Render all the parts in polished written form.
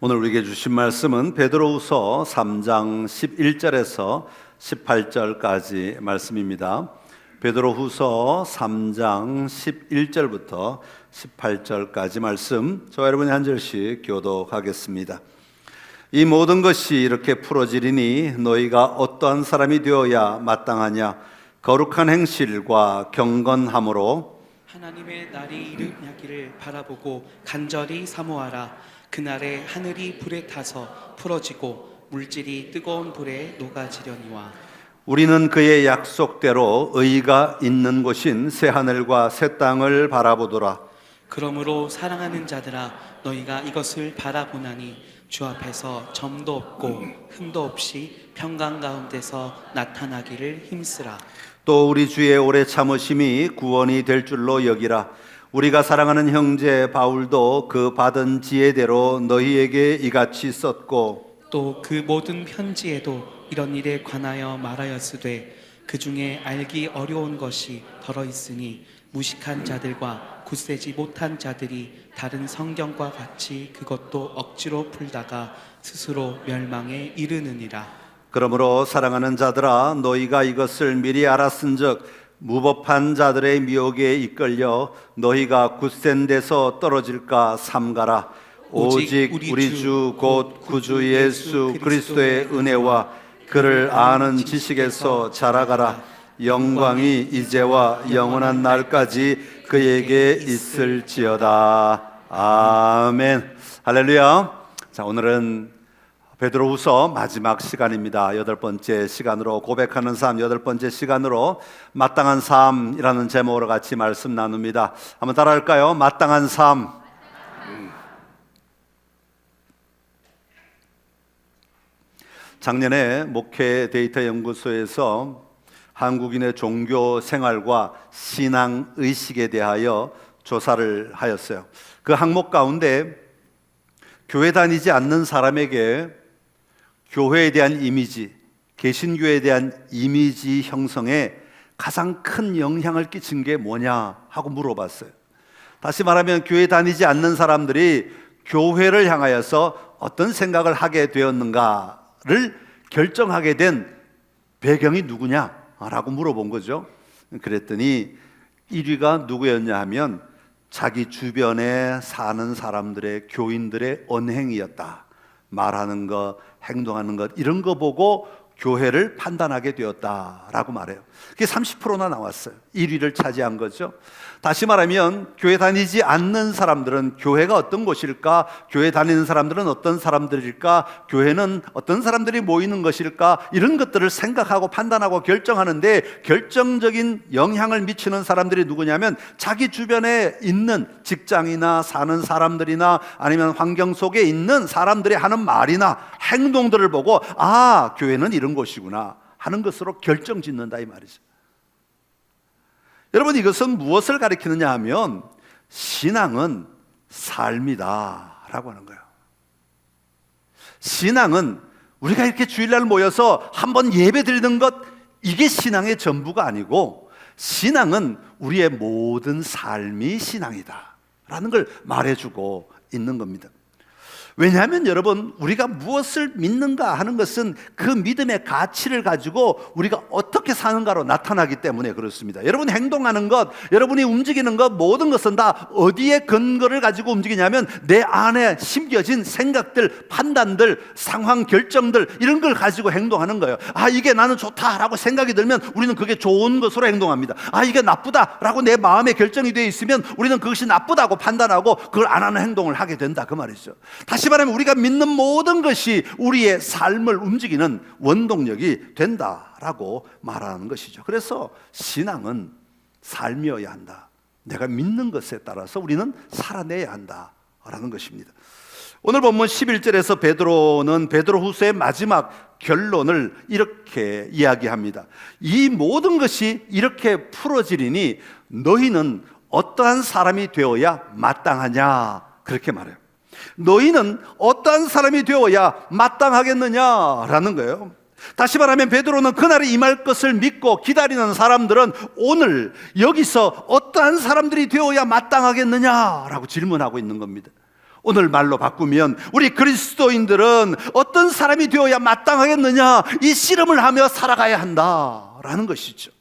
오늘 우리에게 주신 말씀은 베드로후서 3장 11절에서 18절까지 말씀입니다. 베드로후서 3장 11절부터 18절까지 말씀, 저와 여러분이 한 절씩 교독하겠습니다. 이 모든 것이 이렇게 풀어지리니 너희가 어떠한 사람이 되어야 마땅하냐? 거룩한 행실과 경건함으로 하나님의 날이 이르냐기를 바라보고 간절히 사모하라. 그날에 하늘이 불에 타서 풀어지고 물질이 뜨거운 불에 녹아지려니와 우리는 그의 약속대로 의가 있는 곳인 새 하늘과 새 땅을 바라보더라. 그러므로 사랑하는 자들아, 너희가 이것을 바라보나니 주 앞에서 점도 없고 흠도 없이 평강 가운데서 나타나기를 힘쓰라. 또 우리 주의 오래 참으심이 구원이 될 줄로 여기라. 우리가 사랑하는 형제 바울도 그 받은 지혜대로 너희에게 이같이 썼고 또 그 모든 편지에도 이런 일에 관하여 말하였으되 그 중에 알기 어려운 것이 덜어 있으니 무식한 자들과 굳세지 못한 자들이 다른 성경과 같이 그것도 억지로 풀다가 스스로 멸망에 이르느니라. 그러므로 사랑하는 자들아, 너희가 이것을 미리 알았은즉 무법한 자들의 미혹에 이끌려 너희가 굳센 데서 떨어질까 삼가라. 오직 우리 주 곧 구주 예수 그리스도의 은혜와 그를 아는 지식에서 자라가라. 영광이 이제와 영원한 날까지 그에게 있을지어다. 아멘. 할렐루야. 자, 오늘은 베드로후서 마지막 시간입니다. 8번째 시간으로 고백하는 삶, 8번째 시간으로 마땅한 삶이라는 제목으로 같이 말씀 나눕니다. 한번 따라할까요? 마땅한 삶. 작년에 목회 데이터 연구소에서 한국인의 종교 생활과 신앙 의식에 대하여 조사를 하였어요. 그 항목 가운데 교회 다니지 않는 사람에게 교회에 대한 이미지, 개신교에 대한 이미지 형성에 가장 큰 영향을 끼친 게 뭐냐 하고 물어봤어요. 다시 말하면 교회 다니지 않는 사람들이 교회를 향하여서 어떤 생각을 하게 되었는가를 결정하게 된 배경이 누구냐라고 물어본 거죠. 그랬더니 1위가 누구였냐 하면 자기 주변에 사는 사람들의, 교인들의 언행이었다. 말하는 것, 행동하는 것, 이런 거 보고 교회를 판단하게 되었다라고 말해요. 그게 30%나 나왔어요. 1위를 차지한 거죠. 다시 말하면 교회 다니지 않는 사람들은 교회가 어떤 곳일까? 교회 다니는 사람들은 어떤 사람들일까? 교회는 어떤 사람들이 모이는 것일까? 이런 것들을 생각하고 판단하고 결정하는데 결정적인 영향을 미치는 사람들이 누구냐면 자기 주변에 있는 직장이나 사는 사람들이나 아니면 환경 속에 있는 사람들이 하는 말이나 행동들을 보고 아, 교회는 이런 곳이구나 하는 것으로 결정짓는다 이 말이죠. 여러분, 이것은 무엇을 가리키느냐 하면 신앙은 삶이다 라고 하는 거예요. 신앙은 우리가 이렇게 주일날 모여서 한번 예배 드리는 것, 이게 신앙의 전부가 아니고 신앙은 우리의 모든 삶이 신앙이다 라는 걸 말해주고 있는 겁니다. 왜냐하면 여러분, 우리가 무엇을 믿는가 하는 것은 그 믿음의 가치를 가지고 우리가 어떻게 사는가로 나타나기 때문에 그렇습니다. 여러분 행동하는 것, 여러분이 움직이는 것, 모든 것은 다 어디에 근거를 가지고 움직이냐면 내 안에 심겨진 생각들, 판단들, 상황 결정들, 이런 걸 가지고 행동하는 거예요. 아, 이게 나는 좋다라고 생각이 들면 우리는 그게 좋은 것으로 행동합니다. 아, 이게 나쁘다라고 내 마음에 결정이 되어 있으면 우리는 그것이 나쁘다고 판단하고 그걸 안 하는 행동을 하게 된다 그 말이죠. 다시 말하면 우리가 믿는 모든 것이 우리의 삶을 움직이는 원동력이 된다라고 말하는 것이죠. 그래서 신앙은 삶이어야 한다. 내가 믿는 것에 따라서 우리는 살아내야 한다라는 것입니다. 오늘 본문 11절에서 베드로는 베드로후서의 마지막 결론을 이렇게 이야기합니다. 이 모든 것이 이렇게 풀어지리니 너희는 어떠한 사람이 되어야 마땅하냐 그렇게 말해요. 너희는 어떠한 사람이 되어야 마땅하겠느냐라는 거예요. 다시 말하면 베드로는 그날이 임할 것을 믿고 기다리는 사람들은 오늘 여기서 어떠한 사람들이 되어야 마땅하겠느냐라고 질문하고 있는 겁니다. 오늘 말로 바꾸면 우리 그리스도인들은 어떤 사람이 되어야 마땅하겠느냐, 이 씨름을 하며 살아가야 한다라는 것이죠.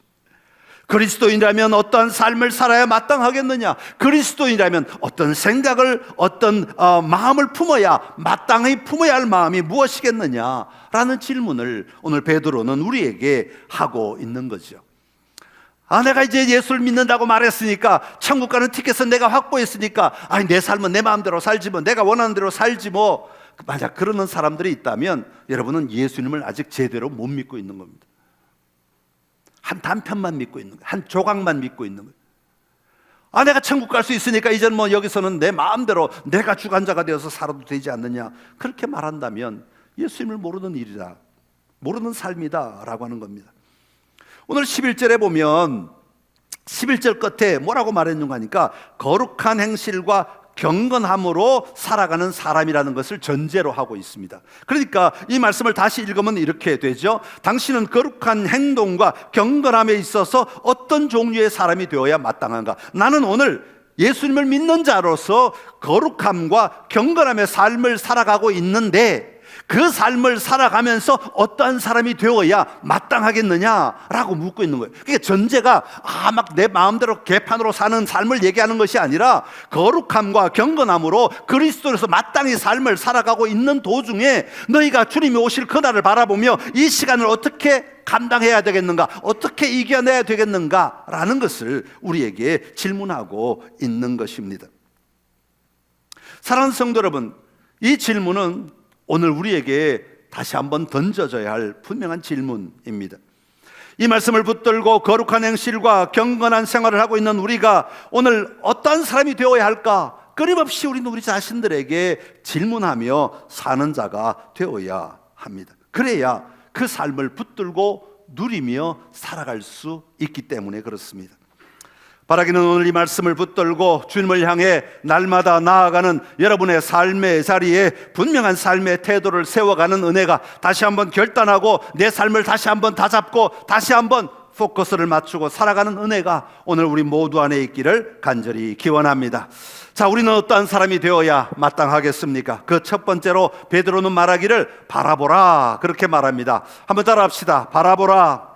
그리스도인이라면 어떠한 삶을 살아야 마땅하겠느냐, 그리스도인이라면 어떤 생각을, 어떤 마음을 품어야, 마땅히 품어야 할 마음이 무엇이겠느냐라는 질문을 오늘 베드로는 우리에게 하고 있는 거죠. 내가 이제 예수를 믿는다고 말했으니까, 천국 가는 티켓은 내가 확보했으니까, 내 삶은 내 마음대로 살지 뭐, 내가 원하는 대로 살지 뭐. 만약 그러는 사람들이 있다면 여러분은 예수님을 아직 제대로 못 믿고 있는 겁니다. 한 단편만 믿고 있는 거예요. 한 조각만 믿고 있는 거예요. 내가 천국 갈 수 있으니까 이제는 뭐 여기서는 내 마음대로 내가 주관자가 되어서 살아도 되지 않느냐, 그렇게 말한다면 예수님을 모르는 일이다, 모르는 삶이다 라고 하는 겁니다. 오늘 11절에 보면 11절 끝에 뭐라고 말했는가 하니까 거룩한 행실과 경건함으로 살아가는 사람이라는 것을 전제로 하고 있습니다. 그러니까 이 말씀을 다시 읽으면 이렇게 되죠. 당신은 거룩한 행동과 경건함에 있어서 어떤 종류의 사람이 되어야 마땅한가? 나는 오늘 예수님을 믿는 자로서 거룩함과 경건함의 삶을 살아가고 있는데, 그 삶을 살아가면서 어떠한 사람이 되어야 마땅하겠느냐라고 묻고 있는 거예요. 그러니까 전제가 막 내 마음대로 개판으로 사는 삶을 얘기하는 것이 아니라 거룩함과 경건함으로 그리스도로서 마땅히 삶을 살아가고 있는 도중에 너희가 주님이 오실 그날을 바라보며 이 시간을 어떻게 감당해야 되겠는가, 어떻게 이겨내야 되겠는가 라는 것을 우리에게 질문하고 있는 것입니다. 사랑하는 성도 여러분, 이 질문은 오늘 우리에게 다시 한번 던져져야 할 분명한 질문입니다. 이 말씀을 붙들고 거룩한 행실과 경건한 생활을 하고 있는 우리가 오늘 어떤 사람이 되어야 할까? 끊임없이 우리는 우리 자신들에게 질문하며 사는 자가 되어야 합니다. 그래야 그 삶을 붙들고 누리며 살아갈 수 있기 때문에 그렇습니다. 바라기는 오늘 이 말씀을 붙들고 주님을 향해 날마다 나아가는 여러분의 삶의 자리에 분명한 삶의 태도를 세워가는 은혜가 다시 한번 결단하고 내 삶을 다시 한번 다잡고 다시 한번 포커스를 맞추고 살아가는 은혜가 오늘 우리 모두 안에 있기를 간절히 기원합니다. 자, 우리는 어떠한 사람이 되어야 마땅하겠습니까? 그 첫 번째로 베드로는 말하기를 바라보라, 그렇게 말합니다. 한번 따라합시다. 바라보라.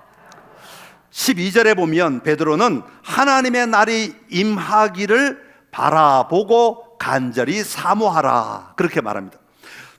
12절에 보면 베드로는 하나님의 날이 임하기를 바라보고 간절히 사모하라, 그렇게 말합니다.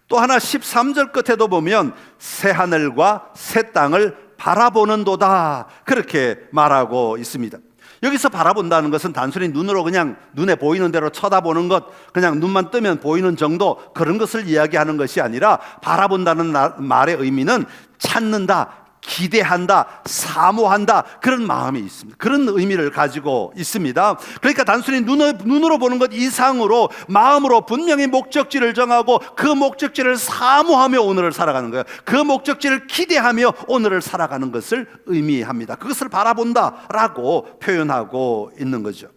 또 하나 13절 끝에도 보면 새 하늘과 새 땅을 바라보는도다, 그렇게 말하고 있습니다. 여기서 바라본다는 것은 단순히 눈으로 그냥 눈에 보이는 대로 쳐다보는 것, 그냥 눈만 뜨면 보이는 정도, 그런 것을 이야기하는 것이 아니라 바라본다는 말의 의미는 찾는다, 기대한다, 사모한다, 그런 마음이 있습니다. 그런 의미를 가지고 있습니다. 그러니까 단순히 눈으로 보는 것 이상으로 마음으로 분명히 목적지를 정하고 그 목적지를 사모하며 오늘을 살아가는 거예요. 그 목적지를 기대하며 오늘을 살아가는 것을 의미합니다. 그것을 바라본다라고 표현하고 있는 거죠.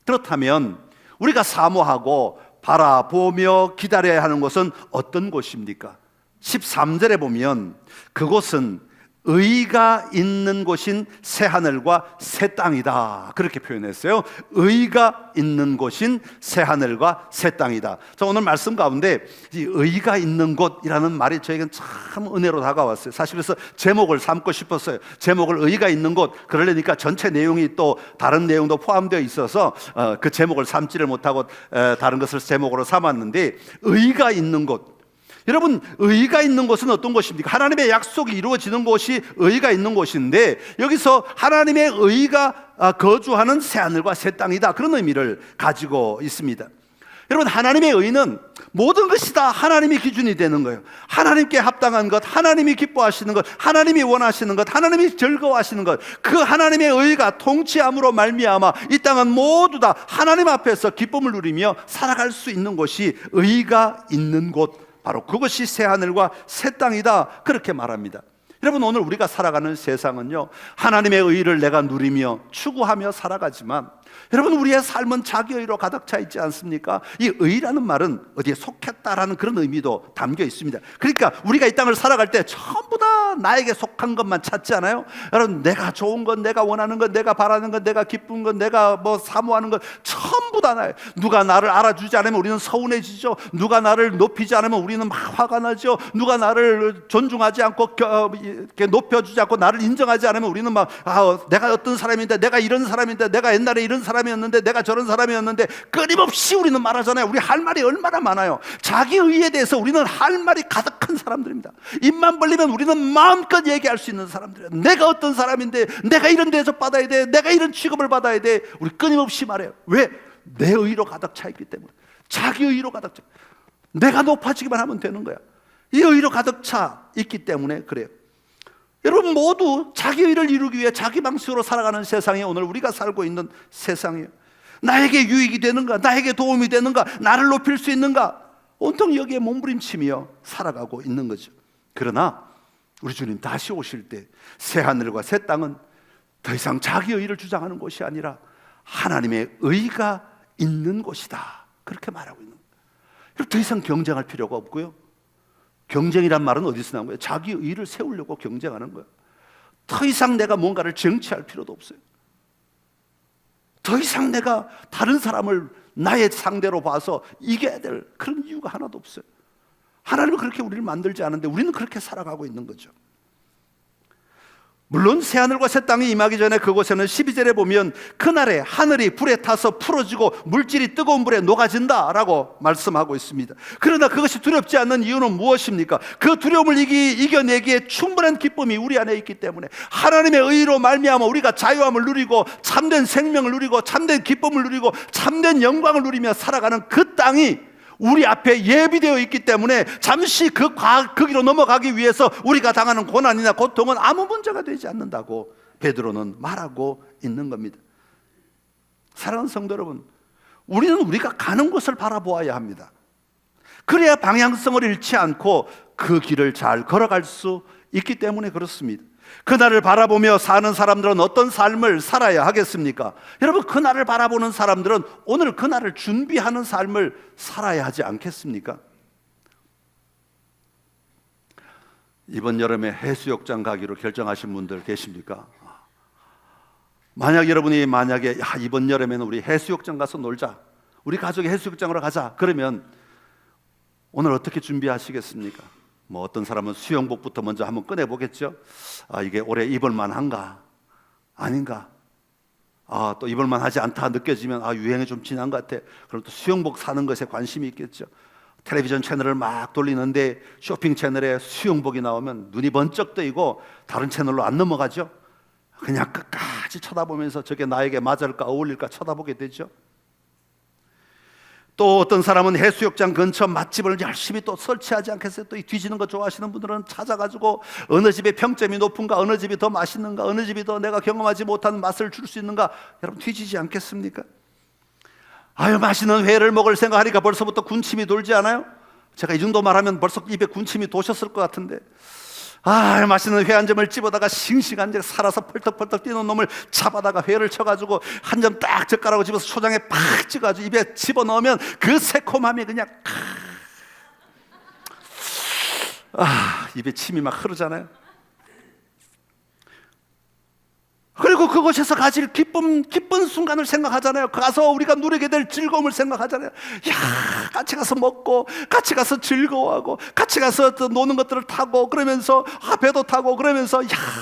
그렇다면 우리가 사모하고 바라보며 기다려야 하는 곳은 어떤 곳입니까? 13절에 보면 그곳은 의가 있는 곳인 새하늘과 새 땅이다, 그렇게 표현했어요. 의가 있는 곳인 새하늘과 새 땅이다. 자, 오늘 말씀 가운데 이 의가 있는 곳이라는 말이 저에게는 참 은혜로 다가왔어요. 사실 그래서 제목을 삼고 싶었어요. 제목을 의가 있는 곳, 그러려니까 전체 내용이 또 다른 내용도 포함되어 있어서 그 제목을 삼지를 못하고 다른 것을 제목으로 삼았는데, 의가 있는 곳, 여러분, 의가 있는 곳은 어떤 곳입니까? 하나님의 약속이 이루어지는 곳이 의가 있는 곳인데, 여기서 하나님의 의가 거주하는 새하늘과 새 땅이다, 그런 의미를 가지고 있습니다. 여러분, 하나님의 의는 모든 것이 다 하나님이 기준이 되는 거예요. 하나님께 합당한 것, 하나님이 기뻐하시는 것, 하나님이 원하시는 것, 하나님이 즐거워하시는 것, 그 하나님의 의가 통치함으로 말미암아 이 땅은 모두 다 하나님 앞에서 기쁨을 누리며 살아갈 수 있는 곳이 의가 있는 곳, 바로 그것이 새하늘과 새 땅이다, 그렇게 말합니다. 여러분, 오늘 우리가 살아가는 세상은요, 하나님의 의를 내가 누리며 추구하며 살아가지만 여러분, 우리의 삶은 자기 의로 가득 차 있지 않습니까? 이 의라는 말은 어디에 속했다라는 그런 의미도 담겨 있습니다. 그러니까 우리가 이 땅을 살아갈 때 전부 다 나에게 속한 것만 찾지 않아요? 여러분, 내가 좋은 건, 내가 원하는 건, 내가 바라는 건, 내가 기쁜 건, 내가 뭐 사모하는 건 전부 다 나예요. 누가 나를 알아주지 않으면 우리는 서운해지죠. 누가 나를 높이지 않으면 우리는 막 화가 나죠. 누가 나를 존중하지 않고 이렇게 높여주지 않고 나를 인정하지 않으면 우리는 막 내가 어떤 사람인데, 내가 이런 사람인데, 내가 옛날에 이런 사람이었는데, 내가 저런 사람이었는데, 끊임없이 우리는 말하잖아요. 우리 할 말이 얼마나 많아요. 자기 의에 대해서 우리는 할 말이 가득한 사람들입니다. 입만 벌리면 우리는 마음껏 얘기할 수 있는 사람들이에요. 내가 어떤 사람인데, 내가 이런 대접 받아야 돼, 내가 이런 취급을 받아야 돼, 우리 끊임없이 말해요. 왜? 내 의로 가득 차 있기 때문에. 자기 의로 가득 차, 내가 높아지기만 하면 되는 거야. 이 의로 가득 차 있기 때문에 그래요. 여러분, 모두 자기 의를 이루기 위해 자기 방식으로 살아가는 세상에 오늘 우리가 살고 있는 세상이에요. 나에게 유익이 되는가, 나에게 도움이 되는가, 나를 높일 수 있는가, 온통 여기에 몸부림치며 살아가고 있는 거죠. 그러나 우리 주님 다시 오실 때 새 하늘과 새 땅은 더 이상 자기 의를 주장하는 곳이 아니라 하나님의 의가 있는 곳이다, 그렇게 말하고 있는 거예요. 더 이상 경쟁할 필요가 없고요. 경쟁이란 말은 어디서 나온 거예요? 자기 의를 세우려고 경쟁하는 거예요. 더 이상 내가 뭔가를 쟁취할 필요도 없어요. 더 이상 내가 다른 사람을 나의 상대로 봐서 이겨야 될 그런 이유가 하나도 없어요. 하나님은 그렇게 우리를 만들지 않은데 우리는 그렇게 살아가고 있는 거죠. 물론 새하늘과 새 땅이 임하기 전에 그곳에는 12절에 보면 그날에 하늘이 불에 타서 풀어지고 물질이 뜨거운 불에 녹아진다라고 말씀하고 있습니다. 그러나 그것이 두렵지 않는 이유는 무엇입니까? 그 두려움을 이겨내기에 충분한 기쁨이 우리 안에 있기 때문에, 하나님의 의로 말미암아 우리가 자유함을 누리고 참된 생명을 누리고 참된 기쁨을 누리고 참된 영광을 누리며 살아가는 그 땅이 우리 앞에 예비되어 있기 때문에 잠시 그 길로 넘어가기 위해서 우리가 당하는 고난이나 고통은 아무 문제가 되지 않는다고 베드로는 말하고 있는 겁니다. 사랑하는 성도 여러분, 우리는 우리가 가는 곳을 바라보아야 합니다. 그래야 방향성을 잃지 않고 그 길을 잘 걸어갈 수 있기 때문에 그렇습니다. 그날을 바라보며 사는 사람들은 어떤 삶을 살아야 하겠습니까? 여러분, 그날을 바라보는 사람들은 오늘 그날을 준비하는 삶을 살아야 하지 않겠습니까? 이번 여름에 해수욕장 가기로 결정하신 분들 계십니까? 만약 여러분이 이번 여름에는 우리 해수욕장 가서 놀자, 우리 가족이 해수욕장으로 가자, 그러면 오늘 어떻게 준비하시겠습니까? 뭐 어떤 사람은 수영복부터 먼저 한번 꺼내보겠죠. 이게 올해 입을만 한가 아닌가, 또 입을만 하지 않다 느껴지면 유행이 좀 지난 것 같아, 그럼 또 수영복 사는 것에 관심이 있겠죠. 텔레비전 채널을 막 돌리는데 쇼핑 채널에 수영복이 나오면 눈이 번쩍 뜨이고 다른 채널로 안 넘어가죠. 그냥 끝까지 쳐다보면서 저게 나에게 맞을까 어울릴까 쳐다보게 되죠. 또 어떤 사람은 해수욕장 근처 맛집을 열심히 또 설치하지 않겠어요? 또 이 뒤지는 거 좋아하시는 분들은 찾아가지고 어느 집의 평점이 높은가, 어느 집이 더 맛있는가, 어느 집이 더 내가 경험하지 못한 맛을 줄 수 있는가, 여러분 뒤지지 않겠습니까? 맛있는 회를 먹을 생각하니까 벌써부터 군침이 돌지 않아요? 제가 이 정도 말하면 벌써 입에 군침이 도셨을 것 같은데, 맛있는 회 한 점을 집어다가 싱싱한 게 살아서 펄떡펄떡 뛰는 놈을 잡아다가 회를 쳐가지고 한 점 딱 젓가락으로 집어서 초장에 팍 찍어가지고 입에 집어넣으면 그 새콤함이 그냥 입에 침이 막 흐르잖아요. 그리고 그곳에서 가질 기쁜 순간을 생각하잖아요. 가서 우리가 누리게 될 즐거움을 생각하잖아요. 같이 가서 먹고, 같이 가서 즐거워하고, 같이 가서 또 노는 것들을 타고, 그러면서 배도 타고, 그러면서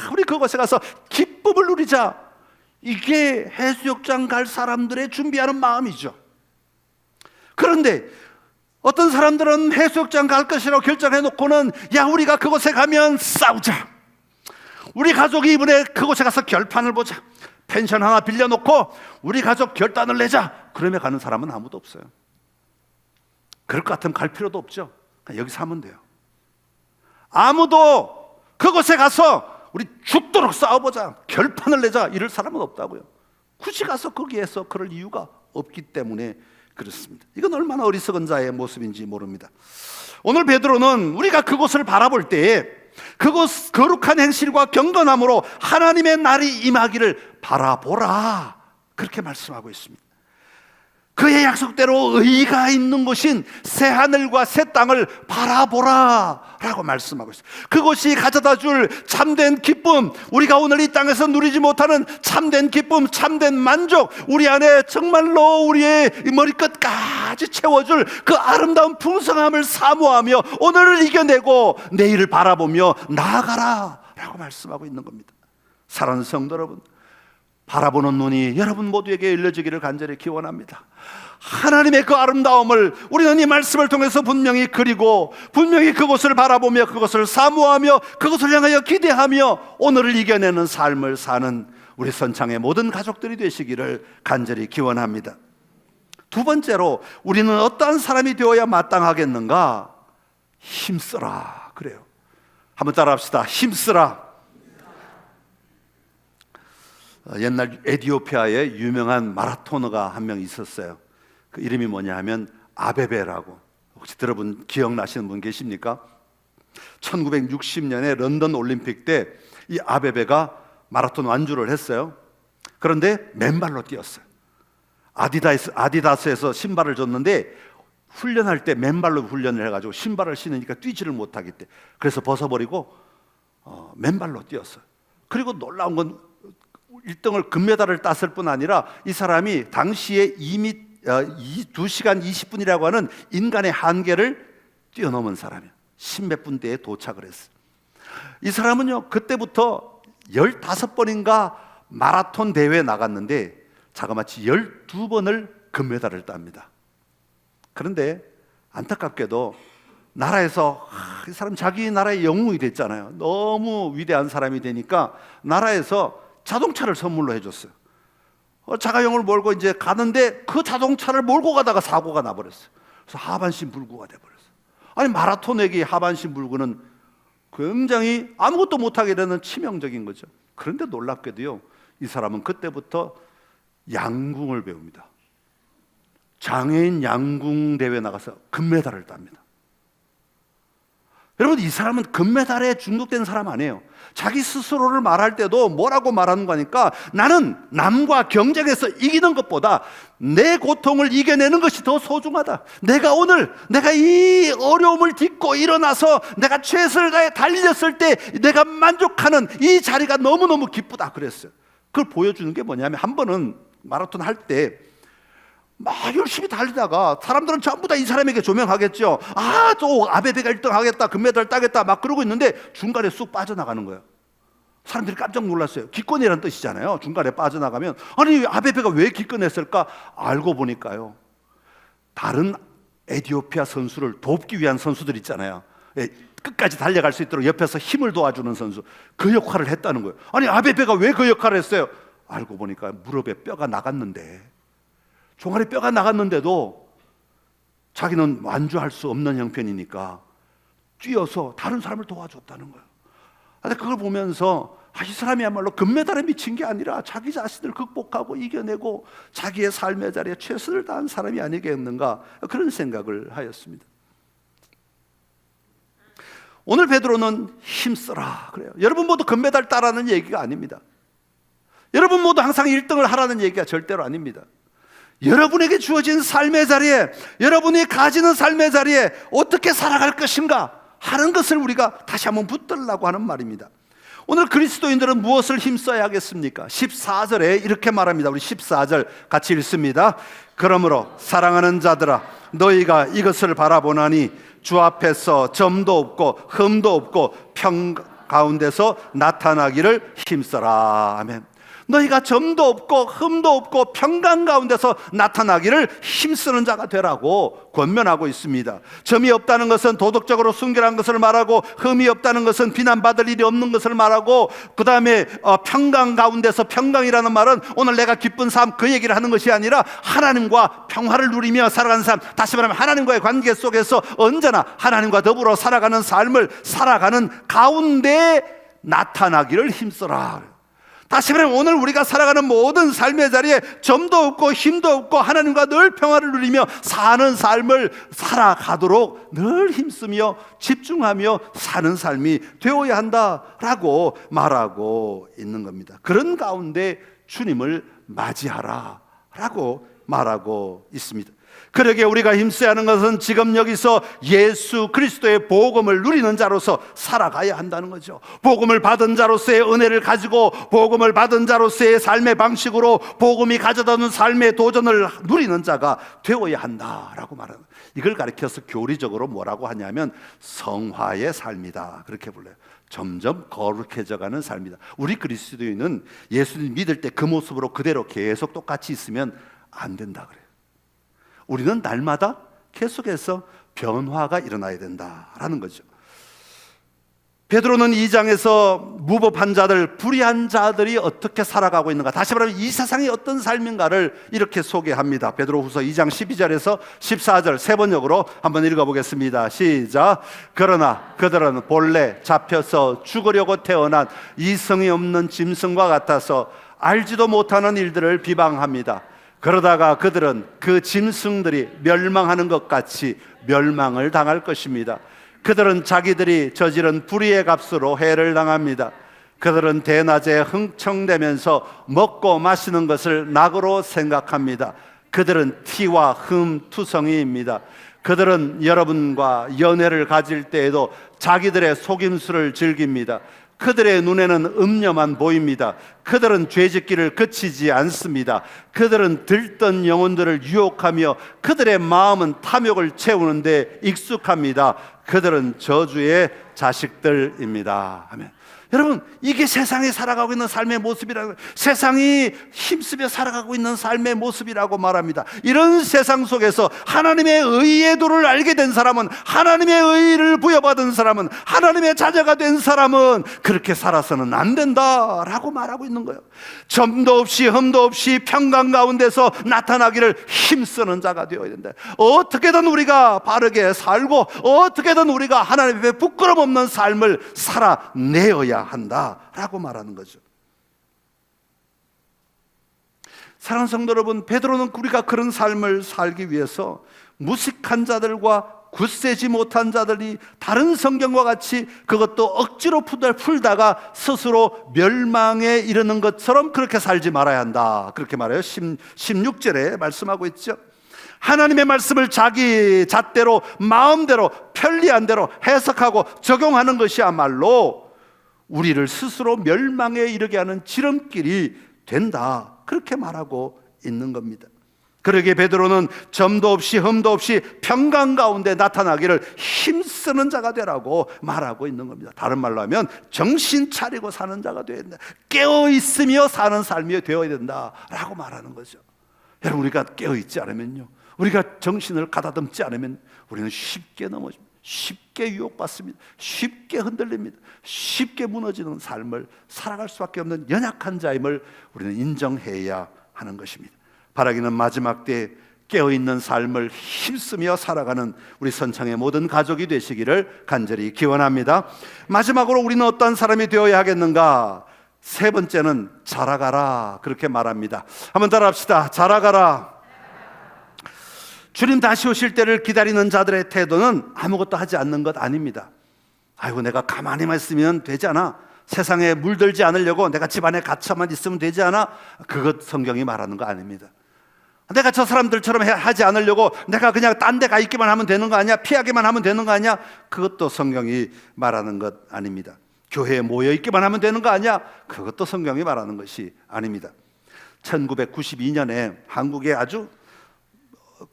우리 그곳에 가서 기쁨을 누리자. 이게 해수욕장 갈 사람들의 준비하는 마음이죠. 그런데 어떤 사람들은 해수욕장 갈 것이라고 결정해놓고는 우리가 그곳에 가면 싸우자, 우리 가족이 이번에 그곳에 가서 결판을 보자, 펜션 하나 빌려놓고 우리 가족 결단을 내자, 그러며 가는 사람은 아무도 없어요. 그럴 것 같으면 갈 필요도 없죠. 그냥 여기서 하면 돼요. 아무도 그곳에 가서 우리 죽도록 싸워보자, 결판을 내자, 이럴 사람은 없다고요. 굳이 가서 거기에서 그럴 이유가 없기 때문에 그렇습니다. 이건 얼마나 어리석은 자의 모습인지 모릅니다. 오늘 베드로는 우리가 그곳을 바라볼 때에 그곳 거룩한 행실과 경건함으로 하나님의 날이 임하기를 바라보라, 그렇게 말씀하고 있습니다. 그의 약속대로 의가 있는 곳인 새 하늘과 새 땅을 바라보라 라고 말씀하고 있어요. 그곳이 가져다 줄 참된 기쁨, 우리가 오늘 이 땅에서 누리지 못하는 참된 기쁨, 참된 만족, 우리 안에 정말로 우리의 머리끝까지 채워줄 그 아름다운 풍성함을 사모하며 오늘을 이겨내고 내일을 바라보며 나아가라 라고 말씀하고 있는 겁니다. 사랑하는 성도 여러분, 바라보는 눈이 여러분 모두에게 열려지기를 간절히 기원합니다. 하나님의 그 아름다움을 우리는 이 말씀을 통해서 분명히 그리고 분명히 그것을 바라보며 그것을 사모하며 그것을 향하여 기대하며 오늘을 이겨내는 삶을 사는 우리 선창의 모든 가족들이 되시기를 간절히 기원합니다. 두 번째로, 우리는 어떠한 사람이 되어야 마땅하겠는가? 힘쓰라. 그래요. 한번 따라합시다. 힘쓰라. 옛날 에티오피아에 유명한 마라토너가 한 명 있었어요. 그 이름이 뭐냐 하면 아베베라고. 혹시 들어본 기억나시는 분 계십니까? 1960년에 런던 올림픽 때 이 아베베가 마라톤 완주를 했어요. 그런데 맨발로 뛰었어요. 아디다스에서 신발을 줬는데 훈련할 때 맨발로 훈련을 해가지고 신발을 신으니까 뛰지를 못하겠대. 그래서 벗어버리고 맨발로 뛰었어요. 그리고 놀라운 건 1등을 금메달을 땄을 뿐 아니라 이 사람이 당시에 2시간 20분이라고 하는 인간의 한계를 뛰어넘은 사람이에요. 10몇 분대에 도착을 했어요. 이 사람은요, 그때부터 15번인가 마라톤 대회에 나갔는데 자그마치 12번을 금메달을 땁니다. 그런데 안타깝게도 나라에서 이 사람 자기 나라의 영웅이 됐잖아요. 너무 위대한 사람이 되니까 나라에서 자동차를 선물로 해줬어요. 자가용을 몰고 이제 가는데 그 자동차를 몰고 가다가 사고가 나버렸어요. 그래서 하반신 불구가 돼버렸어요. 아니, 마라톤에게 하반신 불구는 굉장히 아무것도 못하게 되는 치명적인 거죠. 그런데 놀랍게도요, 이 사람은 그때부터 양궁을 배웁니다. 장애인 양궁 대회 나가서 금메달을 땁니다. 여러분, 이 사람은 금메달에 중독된 사람 아니에요. 자기 스스로를 말할 때도 뭐라고 말하는 거니까 나는 남과 경쟁해서 이기는 것보다 내 고통을 이겨내는 것이 더 소중하다. 내가 이 어려움을 딛고 일어나서 내가 최선을 다해 달렸을 때 내가 만족하는 이 자리가 너무너무 기쁘다 그랬어요. 그걸 보여주는 게 뭐냐면, 한 번은 마라톤 할 때 막 열심히 달리다가 사람들은 전부 다 이 사람에게 조명하겠죠. 또 아베베가 1등 하겠다, 금메달 따겠다 막 그러고 있는데 중간에 쑥 빠져나가는 거예요. 사람들이 깜짝 놀랐어요. 기권이라는 뜻이잖아요. 중간에 빠져나가면, 아니 아베베가 왜 기권했을까? 알고 보니까요, 다른 에티오피아 선수를 돕기 위한 선수들 있잖아요. 끝까지 달려갈 수 있도록 옆에서 힘을 도와주는 선수, 그 역할을 했다는 거예요. 아니 아베베가 왜 그 역할을 했어요? 알고 보니까 무릎에 뼈가 나갔는데, 종아리 뼈가 나갔는데도 자기는 완주할 수 없는 형편이니까 뛰어서 다른 사람을 도와줬다는 거예요. 근데 그걸 보면서 이 사람이야말로 금메달에 미친 게 아니라 자기 자신을 극복하고 이겨내고 자기의 삶의 자리에 최선을 다한 사람이 아니겠는가, 그런 생각을 하였습니다. 오늘 베드로는 힘쓰라 그래요. 여러분 모두 금메달 따라는 얘기가 아닙니다. 여러분 모두 항상 1등을 하라는 얘기가 절대로 아닙니다. 여러분에게 주어진 삶의 자리에, 여러분이 가지는 삶의 자리에 어떻게 살아갈 것인가 하는 것을 우리가 다시 한번 붙들려고 하는 말입니다. 오늘 그리스도인들은 무엇을 힘써야 하겠습니까? 14절에 이렇게 말합니다. 우리 14절 같이 읽습니다. 그러므로 사랑하는 자들아, 너희가 이것을 바라보나니 주 앞에서 점도 없고 흠도 없고 평 가운데서 나타나기를 힘써라. 아멘. 너희가 점도 없고 흠도 없고 평강 가운데서 나타나기를 힘쓰는 자가 되라고 권면하고 있습니다. 점이 없다는 것은 도덕적으로 순결한 것을 말하고, 흠이 없다는 것은 비난받을 일이 없는 것을 말하고, 그 다음에 평강 가운데서, 평강이라는 말은 오늘 내가 기쁜 삶 그 얘기를 하는 것이 아니라 하나님과 평화를 누리며 살아가는 삶, 다시 말하면 하나님과의 관계 속에서 언제나 하나님과 더불어 살아가는 삶을 살아가는 가운데 나타나기를 힘써라. 다시 말하면 오늘 우리가 살아가는 모든 삶의 자리에 점도 없고 힘도 없고 하나님과 늘 평화를 누리며 사는 삶을 살아가도록 늘 힘쓰며 집중하며 사는 삶이 되어야 한다라고 말하고 있는 겁니다. 그런 가운데 주님을 맞이하라 라고 말하고 있습니다. 그러게 우리가 힘써야 하는 것은 지금 여기서 예수 그리스도의 복음을 누리는 자로서 살아가야 한다는 거죠. 복음을 받은 자로서의 은혜를 가지고 복음을 받은 자로서의 삶의 방식으로 복음이 가져다는 삶의 도전을 누리는 자가 되어야 한다라고 말하는 거예요. 이걸 가리켜서 교리적으로 뭐라고 하냐면 성화의 삶이다 그렇게 불러요. 점점 거룩해져가는 삶이다. 우리 그리스도인은 예수님 믿을 때 그 모습으로 그대로 계속 똑같이 있으면 안 된다 그래요. 우리는 날마다 계속해서 변화가 일어나야 된다라는 거죠. 베드로는 2장에서 무법한 자들, 불의한 자들이 어떻게 살아가고 있는가, 다시 말하면 이 세상이 어떤 삶인가를 이렇게 소개합니다. 베드로후서 2장 12절에서 14절 세 번역으로 한번 읽어보겠습니다. 시작. 그러나 그들은 본래 잡혀서 죽으려고 태어난 이성이 없는 짐승과 같아서 알지도 못하는 일들을 비방합니다. 그러다가 그들은 그 짐승들이 멸망하는 것 같이 멸망을 당할 것입니다. 그들은 자기들이 저지른 불의의 값으로 해를 당합니다. 그들은 대낮에 흥청대면서 먹고 마시는 것을 낙으로 생각합니다. 그들은 티와 흠 투성이입니다. 그들은 여러분과 연애를 가질 때에도 자기들의 속임수를 즐깁니다. 그들의 눈에는 음녀만 보입니다. 그들은 죄짓기를 그치지 않습니다. 그들은 들뜬 영혼들을 유혹하며 그들의 마음은 탐욕을 채우는데 익숙합니다. 그들은 저주의 자식들입니다. 아멘. 여러분, 이게 세상이 살아가고 있는 삶의 모습이라고, 세상이 힘쓰며 살아가고 있는 삶의 모습이라고 말합니다. 이런 세상 속에서 하나님의 의의 도를 알게 된 사람은, 하나님의 의를 부여받은 사람은, 하나님의 자녀가 된 사람은 그렇게 살아서는 안 된다라고 말하고 있는 거예요. 점도 없이 흠도 없이 평강 가운데서 나타나기를 힘쓰는 자가 되어야 된다. 어떻게든 우리가 바르게 살고 어떻게든 우리가 하나님 앞에 부끄럼 없는 삶을 살아내어야 한다라고 말하는 거죠. 사랑하는 성도 여러분, 베드로는 우리가 그런 삶을 살기 위해서 무식한 자들과 굳세지 못한 자들이 다른 성경과 같이 그것도 억지로 풀다가 스스로 멸망에 이르는 것처럼 그렇게 살지 말아야 한다 그렇게 말해요. 16절에 말씀하고 있죠. 하나님의 말씀을 자기 잣대로 마음대로 편리한 대로 해석하고 적용하는 것이야말로 우리를 스스로 멸망에 이르게 하는 지름길이 된다 그렇게 말하고 있는 겁니다. 그러기에 베드로는 점도 없이 흠도 없이 평강 가운데 나타나기를 힘쓰는 자가 되라고 말하고 있는 겁니다. 다른 말로 하면 정신 차리고 사는 자가 되어야 된다. 깨어있으며 사는 삶이 되어야 된다라고 말하는 거죠. 여러분, 우리가 깨어있지 않으면요, 우리가 정신을 가다듬지 않으면 우리는 쉽게 넘어집니다. 쉽게 유혹받습니다. 쉽게 흔들립니다. 쉽게 무너지는 삶을 살아갈 수밖에 없는 연약한 자임을 우리는 인정해야 하는 것입니다. 바라기는 마지막 때에 깨어있는 삶을 힘쓰며 살아가는 우리 선창의 모든 가족이 되시기를 간절히 기원합니다. 마지막으로 우리는 어떤 사람이 되어야 하겠는가? 세 번째는 자라가라 그렇게 말합니다. 한번 따라합시다. 자라가라. 주님 다시 오실 때를 기다리는 자들의 태도는 아무것도 하지 않는 것 아닙니다. 아이고, 내가 가만히만 있으면 되지 않아? 세상에 물들지 않으려고 내가 집안에 갇혀만 있으면 되지 않아? 그것 성경이 말하는 거 아닙니다. 내가 저 사람들처럼 하지 않으려고 내가 그냥 딴 데 가 있기만 하면 되는 거 아니야? 피하기만 하면 되는 거 아니야? 그것도 성경이 말하는 것 아닙니다. 교회에 모여 있기만 하면 되는 거 아니야? 그것도 성경이 말하는 것이 아닙니다. 1992년에 한국에 아주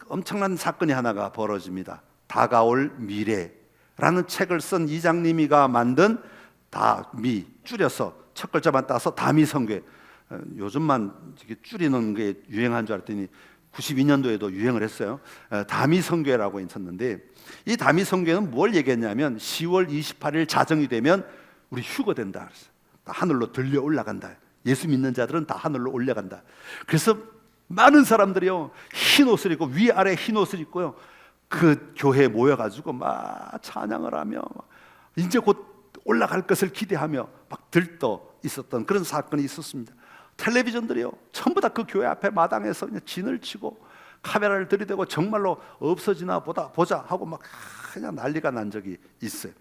엄청난 사건이 하나가 벌어집니다. 다가올 미래라는 책을 쓴 이장님이가 만든 다미, 줄여서 첫 글자만 따서 다미성교. 요즘만 이렇게 줄이는 게 유행한 줄 알았더니 92년도에도 유행을 했어요. 다미성교라고 있었는데, 이 다미성교는 뭘 얘기했냐면 10월 28일 자정이 되면 우리 휴거된다. 다 하늘로 들려 올라간다. 예수 믿는 자들은 다 하늘로 올라간다. 그래서 많은 사람들이요, 흰 옷을 입고, 위아래 흰 옷을 입고요, 그 교회에 모여가지고 막 찬양을 하며 이제 곧 올라갈 것을 기대하며 막 들떠 있었던 그런 사건이 있었습니다. 텔레비전들이요, 전부 다 그 교회 앞에 마당에서 그냥 진을 치고 카메라를 들이대고 정말로 없어지나 보자 하고 막 그냥 난리가 난 적이 있어요.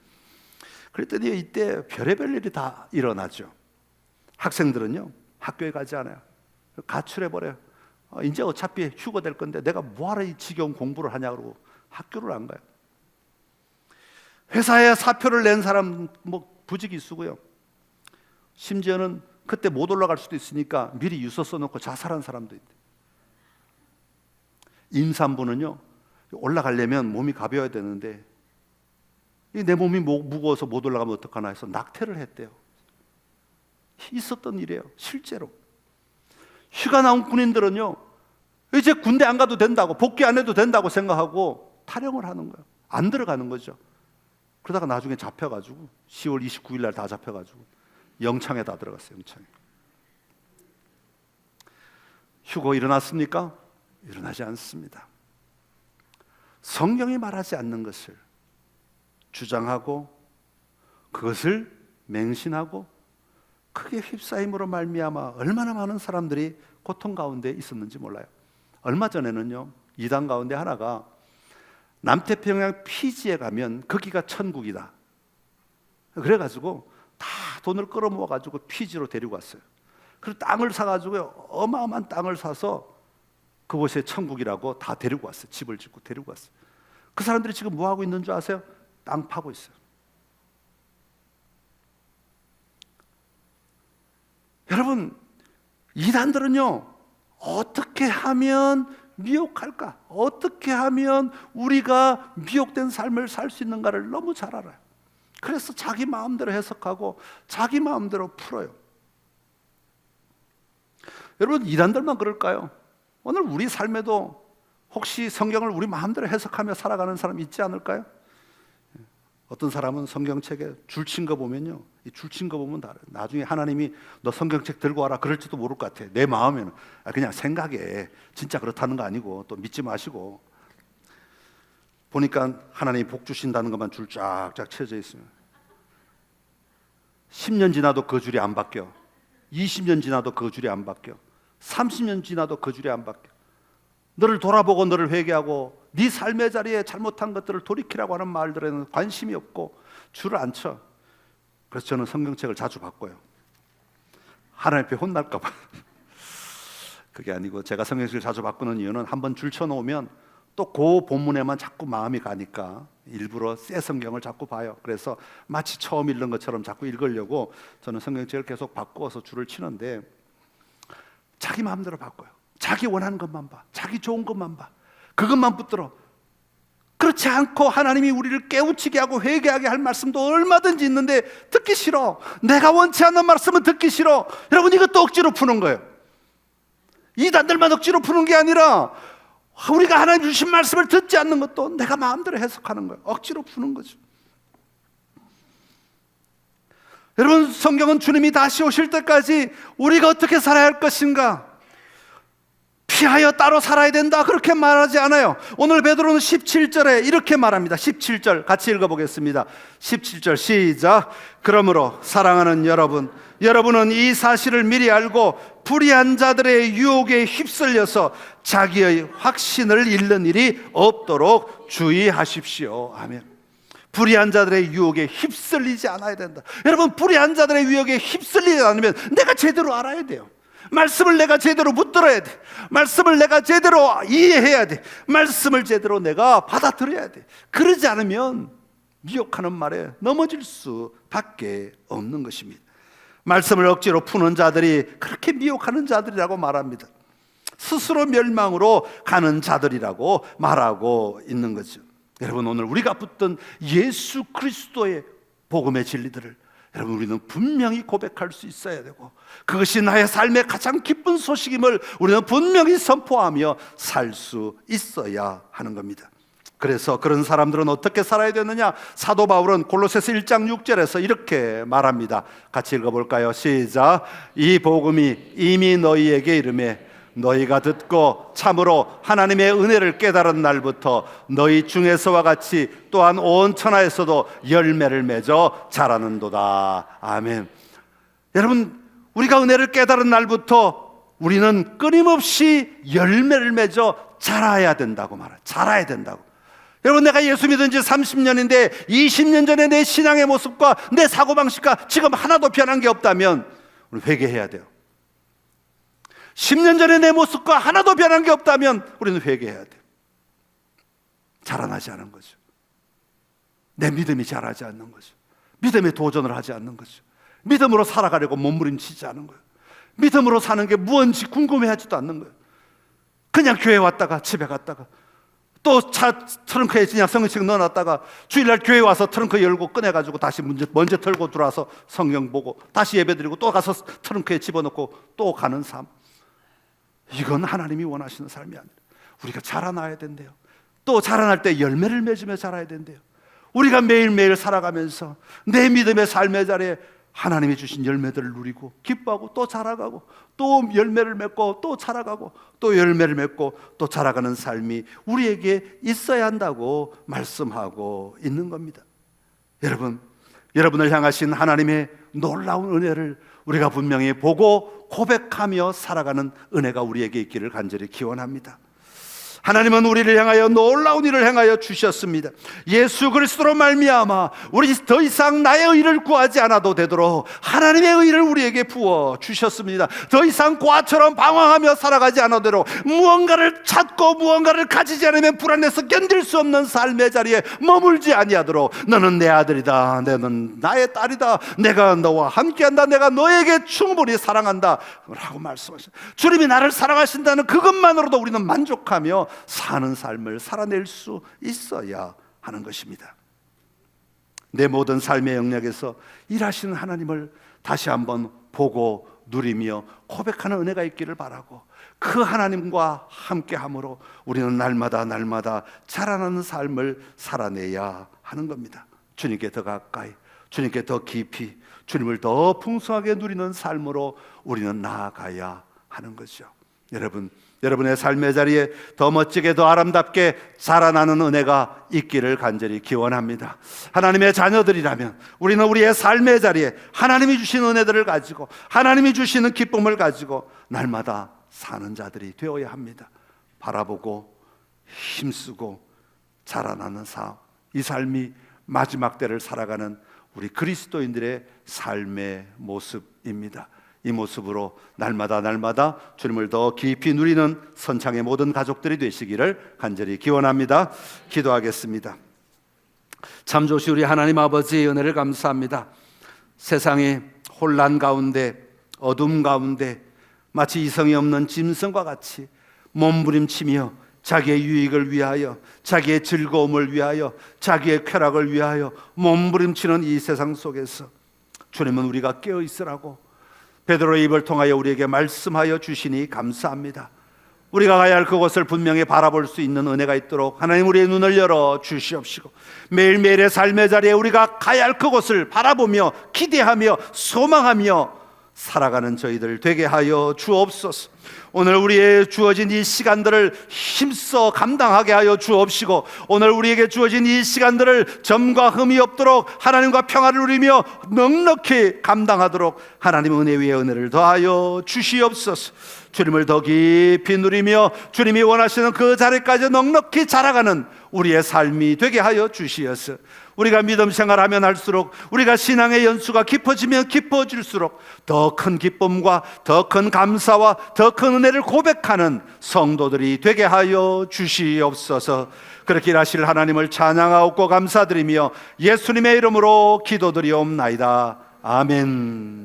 그랬더니 이때 별의별 일이 다 일어나죠. 학생들은요, 학교에 가지 않아요. 가출해버려요. 이제 어차피 휴가 될 건데 내가 뭐하러 이 지겨운 공부를 하냐 그러고 학교를 안 가요. 회사에 사표를 낸 사람 뭐 부지기수고요. 심지어는 그때 못 올라갈 수도 있으니까 미리 유서 써놓고 자살한 사람도 있대. 임산부는요, 올라가려면 몸이 가벼워야 되는데 내 몸이 무거워서 못 올라가면 어떡하나 해서 낙태를 했대요. 있었던 일이에요. 실제로. 휴가 나온 군인들은요, 이제 군대 안 가도 된다고, 복귀 안 해도 된다고 생각하고 탈영을 하는 거예요. 안 들어가는 거죠. 그러다가 나중에 잡혀가지고 10월 29일 날 다 잡혀가지고 영창에 다 들어갔어요. 영창에. 휴거 일어났습니까? 일어나지 않습니다. 성경이 말하지 않는 것을 주장하고 그것을 맹신하고 크게 휩싸임으로 말미암아 얼마나 많은 사람들이 고통 가운데 있었는지 몰라요. 얼마 전에는요, 이단 가운데 하나가 남태평양 피지에 가면 거기가 천국이다. 그래가지고 다 돈을 끌어모아가지고 피지로 데리고 왔어요. 그리고 땅을 사가지고 어마어마한 땅을 사서 그곳에 천국이라고 다 데리고 왔어요. 집을 짓고 데리고 왔어요. 그 사람들이 지금 뭐 하고 있는 줄 아세요? 땅 파고 있어요. 여러분, 이단들은요, 어떻게 하면 미혹할까? 어떻게 하면 우리가 미혹된 삶을 살 수 있는가를 너무 잘 알아요. 그래서 자기 마음대로 해석하고 자기 마음대로 풀어요. 여러분, 이단들만 그럴까요? 오늘 우리 삶에도 혹시 성경을 우리 마음대로 해석하며 살아가는 사람 있지 않을까요? 어떤 사람은 성경책에 줄친 거 보면요, 이 줄친 거 보면 나중에 하나님이 너 성경책 들고 와라 그럴지도 모를 것 같아. 내 마음에는 그냥 생각에 진짜 그렇다는 거 아니고 또 믿지 마시고 보니까 하나님이 복 주신다는 것만 줄 쫙쫙 쳐져 있어요. 10년 지나도 그 줄이 안 바뀌어. 20년 지나도 그 줄이 안 바뀌어. 30년 지나도 그 줄이 안 바뀌어. 너를 돌아보고 너를 회개하고 네 삶의 자리에 잘못한 것들을 돌이키라고 하는 말들에는 관심이 없고 줄을 안 쳐. 그래서 저는 성경책을 자주 바꿔요. 하나님 앞에 혼날까 봐. 그게 아니고 제가 성경책을 자주 바꾸는 이유는 한번 줄 쳐놓으면 또 그 본문에만 자꾸 마음이 가니까 일부러 새 성경을 자꾸 봐요. 그래서 마치 처음 읽는 것처럼 자꾸 읽으려고 저는 성경책을 계속 바꾸어서 줄을 치는데 자기 마음대로 바꿔요. 자기 원하는 것만 봐. 자기 좋은 것만 봐. 그것만 붙들어. 그렇지 않고 하나님이 우리를 깨우치게 하고 회개하게 할 말씀도 얼마든지 있는데 듣기 싫어. 내가 원치 않는 말씀은 듣기 싫어. 여러분, 이것도 억지로 푸는 거예요. 이단들만 억지로 푸는 게 아니라 우리가 하나님 주신 말씀을 듣지 않는 것도 내가 마음대로 해석하는 거예요. 억지로 푸는 거죠. 여러분, 성경은 주님이 다시 오실 때까지 우리가 어떻게 살아야 할 것인가, 피하여 따로 살아야 된다, 그렇게 말하지 않아요. 오늘 베드로는 17절에 이렇게 말합니다. 17절 같이 읽어보겠습니다. 17절 시작. 그러므로 사랑하는 여러분은 이 사실을 미리 알고 불의한 자들의 유혹에 휩쓸려서 자기의 확신을 잃는 일이 없도록 주의하십시오. 아멘. 불의한 자들의 유혹에 휩쓸리지 않아야 된다. 여러분, 불의한 자들의 유혹에 휩쓸리지 않으면 내가 제대로 알아야 돼요. 말씀을 내가 제대로 붙들어야 돼. 말씀을 내가 제대로 이해해야 돼. 말씀을 제대로 내가 받아들여야 돼. 그러지 않으면 미혹하는 말에 넘어질 수밖에 없는 것입니다. 말씀을 억지로 푸는 자들이 그렇게 미혹하는 자들이라고 말합니다. 스스로 멸망으로 가는 자들이라고 말하고 있는 거죠. 여러분, 오늘 우리가 붙든 예수 그리스도의 복음의 진리들을 여러분, 우리는 분명히 고백할 수 있어야 되고 그것이 나의 삶의 가장 기쁜 소식임을 우리는 분명히 선포하며 살 수 있어야 하는 겁니다. 그래서 그런 사람들은 어떻게 살아야 되느냐? 사도 바울은 골로새서 1장 6절에서 이렇게 말합니다. 같이 읽어볼까요? 시작. 이 복음이 이미 너희에게 이르매 너희가 듣고 참으로 하나님의 은혜를 깨달은 날부터 너희 중에서와 같이 또한 온 천하에서도 열매를 맺어 자라는도다. 아멘. 여러분, 우리가 은혜를 깨달은 날부터 우리는 끊임없이 열매를 맺어 자라야 된다고 말해요. 자라야 된다고. 여러분, 내가 예수 믿은 지 30년인데 20년 전에 내 신앙의 모습과 내 사고방식과 지금 하나도 변한 게 없다면 우리 회개해야 돼요. 10년 전에 내 모습과 하나도 변한 게 없다면 우리는 회개해야 돼요. 자라나지 않은 거죠. 내 믿음이 자라지 않는 거죠. 믿음에 도전을 하지 않는 거죠. 믿음으로 살아가려고 몸부림치지 않은 거예요. 믿음으로 사는 게 무언지 궁금해하지도 않는 거예요. 그냥 교회 왔다가 집에 갔다가 또 차 트렁크에 그냥 성경책 넣어놨다가 주일날 교회 와서 트렁크 열고 꺼내가지고 다시 먼저 털고 들어와서 성경 보고 다시 예배드리고 또 가서 트렁크에 집어넣고 또 가는 삶, 이건 하나님이 원하시는 삶이 아니에요. 우리가 자라나야 된대요. 또 자라날 때 열매를 맺으며 자라야 된대요. 우리가 매일매일 살아가면서 내 믿음의 삶의 자리에 하나님이 주신 열매들을 누리고 기뻐하고 또 자라가고 또 열매를 맺고 또 자라가고 또 열매를 맺고 또 자라가는 삶이 우리에게 있어야 한다고 말씀하고 있는 겁니다. 여러분을 향하신 하나님의 놀라운 은혜를 우리가 분명히 보고 고백하며 살아가는 은혜가 우리에게 있기를 간절히 기원합니다. 하나님은 우리를 향하여 놀라운 일을 행하여 주셨습니다. 예수 그리스도로 말미암아 우리 더 이상 나의 의를 구하지 않아도 되도록 하나님의 의를 우리에게 부어 주셨습니다. 더 이상 과처럼 방황하며 살아가지 않아도 되도록 무언가를 찾고 무언가를 가지지 않으면 불안해서 견딜 수 없는 삶의 자리에 머물지 아니하도록 너는 내 아들이다, 너는 나의 딸이다, 내가 너와 함께한다, 내가 너에게 충분히 사랑한다 라고 말씀하셨습니다. 주님이 나를 사랑하신다는 그것만으로도 우리는 만족하며 사는 삶을 살아낼 수 있어야 하는 것입니다. 내 모든 삶의 영역에서 일하시는 하나님을 다시 한번 보고 누리며 고백하는 은혜가 있기를 바라고, 그 하나님과 함께함으로 우리는 날마다 자라나는 삶을 살아내야 하는 겁니다. 주님께 더 가까이, 주님께 더 깊이, 주님을 더 풍성하게 누리는 삶으로 우리는 나아가야 하는 거죠. 여러분의 삶의 자리에 더 멋지게 더 아름답게 자라나는 은혜가 있기를 간절히 기원합니다. 하나님의 자녀들이라면 우리는 우리의 삶의 자리에 하나님이 주신 은혜들을 가지고 하나님이 주시는 기쁨을 가지고 날마다 사는 자들이 되어야 합니다. 바라보고 힘쓰고 자라나는 삶, 이 삶이 마지막 때를 살아가는 우리 그리스도인들의 삶의 모습입니다. 이 모습으로 날마다 주님을 더 깊이 누리는 선창의 모든 가족들이 되시기를 간절히 기원합니다. 기도하겠습니다. 참 좋으신 우리 하나님 아버지의 은혜를 감사합니다. 세상의 혼란 가운데, 어둠 가운데 마치 이성이 없는 짐승과 같이 몸부림치며 자기의 유익을 위하여, 자기의 즐거움을 위하여, 자기의 쾌락을 위하여 몸부림치는 이 세상 속에서 주님은 우리가 깨어 있으라고 베드로의 입을 통하여 우리에게 말씀하여 주시니 감사합니다. 우리가 가야 할 그곳을 분명히 바라볼 수 있는 은혜가 있도록 하나님 우리의 눈을 열어 주시옵시고, 매일매일의 삶의 자리에 우리가 가야 할 그곳을 바라보며 기대하며 소망하며 살아가는 저희들 되게 하여 주옵소서. 오늘 우리의 주어진 이 시간들을 힘써 감당하게 하여 주옵시고, 오늘 우리에게 주어진 이 시간들을 점과 흠이 없도록 하나님과 평화를 누리며 넉넉히 감당하도록 하나님 은혜 위에 은혜를 더하여 주시옵소서. 주님을 더 깊이 누리며 주님이 원하시는 그 자리까지 넉넉히 자라가는 우리의 삶이 되게 하여 주시어서 우리가 믿음 생활하면 할수록, 우리가 신앙의 연수가 깊어지면 깊어질수록 더 큰 기쁨과 더 큰 감사와 더 큰 은혜를 고백하는 성도들이 되게 하여 주시옵소서. 그렇게 일하실 하나님을 찬양하고 감사드리며 예수님의 이름으로 기도드리옵나이다. 아멘.